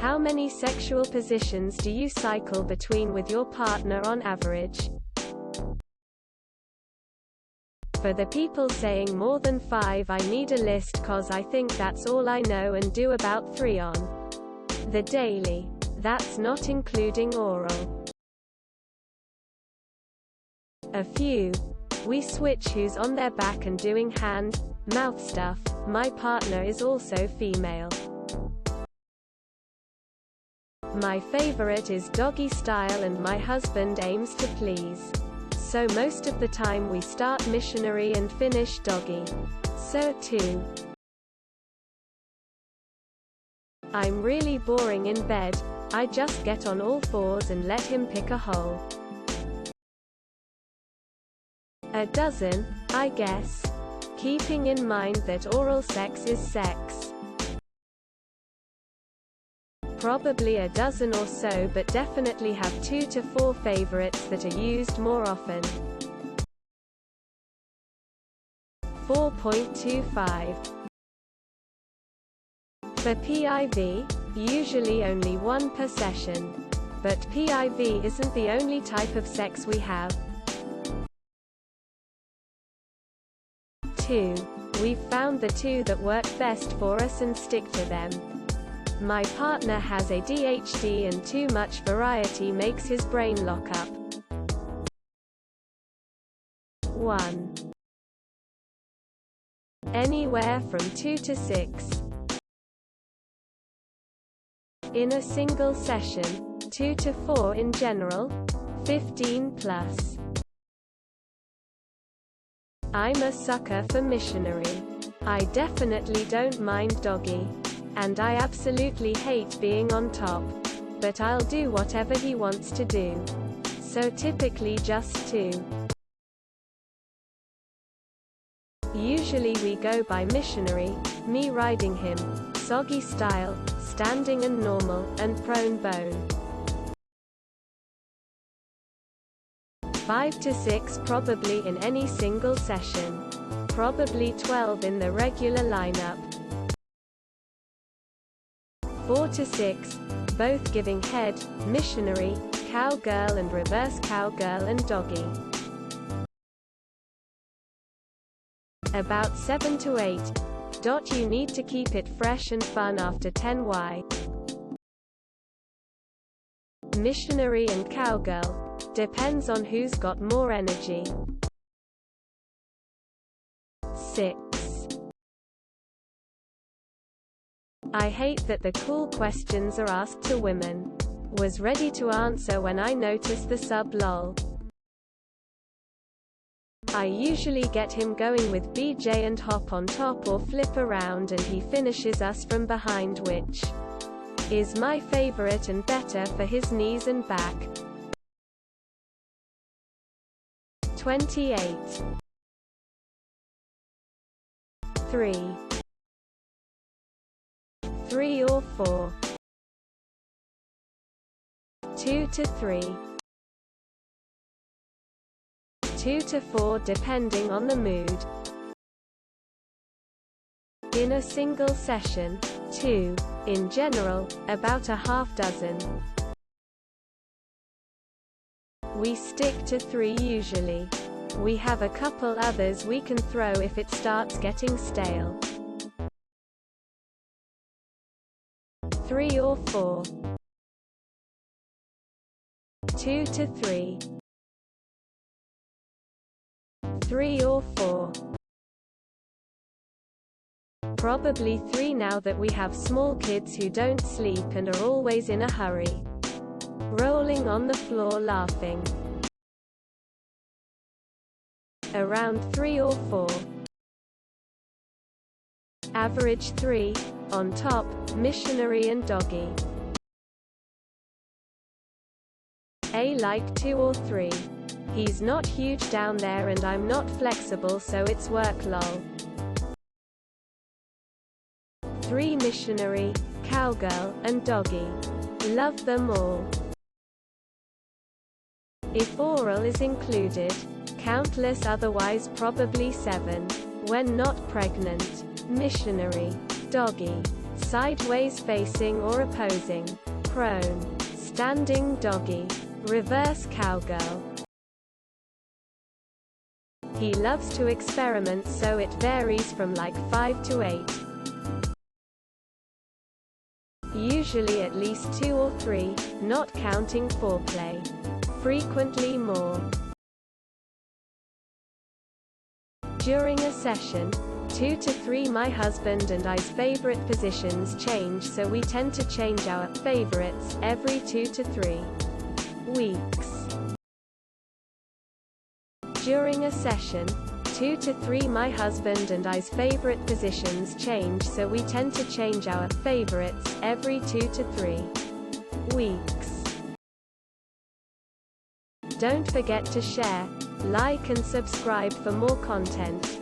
How many sexual positions do you cycle between with your partner on average? For the people saying more than 5, I need a list cause I think that's all I know and do about 3 on the daily. That's not including oral. A few. We switch who's on their back and doing hand, mouth stuff. My partner is also female. My favorite is doggy style and my husband aims to please. So most of the time we start missionary and finish doggy. So too. I'm really boring in bed. I just get on all fours and let him pick a hole. A dozen, I guess. Keeping in mind that oral sex is sex. Probably a dozen or so, but definitely have 2 to 4 favorites that are used more often. 4.25. For PIV, usually only 1 per session. But PIV isn't the only type of sex we have. 2. We've found the 2 that work best for us and stick to them. My partner has ADHD and too much variety makes his brain lock up. 1. Anywhere from 2 to 6. In a single session, 2 to 4 in general, 15 plus. I'm a sucker for missionary. I definitely don't mind doggy. And I absolutely hate being on top. But I'll do whatever he wants to do. So typically just 2. Usually we go by missionary, me riding him, soggy style, standing and normal, and prone bone. 5 to 6 probably in any single session. Probably 12 in the regular lineup. 4 to 6, both giving head, missionary, cowgirl and reverse cowgirl and doggy. About 7 to 8. You need to keep it fresh and fun after 10Y. Missionary and cowgirl. Depends on who's got more energy. 6. I hate that the cool questions are asked to women. Was ready to answer when I noticed the sub lol. I usually get him going with BJ and hop on top or flip around and he finishes us from behind, which is my favorite and better for his knees and back. 28. 3. 3 or 4. 2 to 3. 2 to 4 depending on the mood. In a single session, 2. In general, about a half dozen. We stick to 3 usually. We have a couple others we can throw if it starts getting stale. 3 or 4. 2 to 3. 3 or 4. Probably 3 now that we have small kids who don't sleep and are always in a hurry. Rolling on the floor laughing. Around 3 or 4. Average 3, on top, missionary and doggy. A like 2 or 3. He's not huge down there and I'm not flexible so it's work lol. 3 missionary, cowgirl, and doggy. Love them all. If oral is included, countless, otherwise probably 7. When not pregnant, missionary, doggy. sideways facing or opposing, prone, standing doggy, reverse cowgirl. He loves to experiment, so it varies from like 5 to 8. Usually at least 2 or 3, not counting foreplay. Frequently more. During a session, 2 to 3 my husband and I's favorite positions change, so we tend to change our favorites every 2 to 3 weeks. During a session, 2 to 3 my husband and I's favorite positions change, so we tend to change our favorites every 2 to 3 weeks. Don't forget to share, like and subscribe for more content.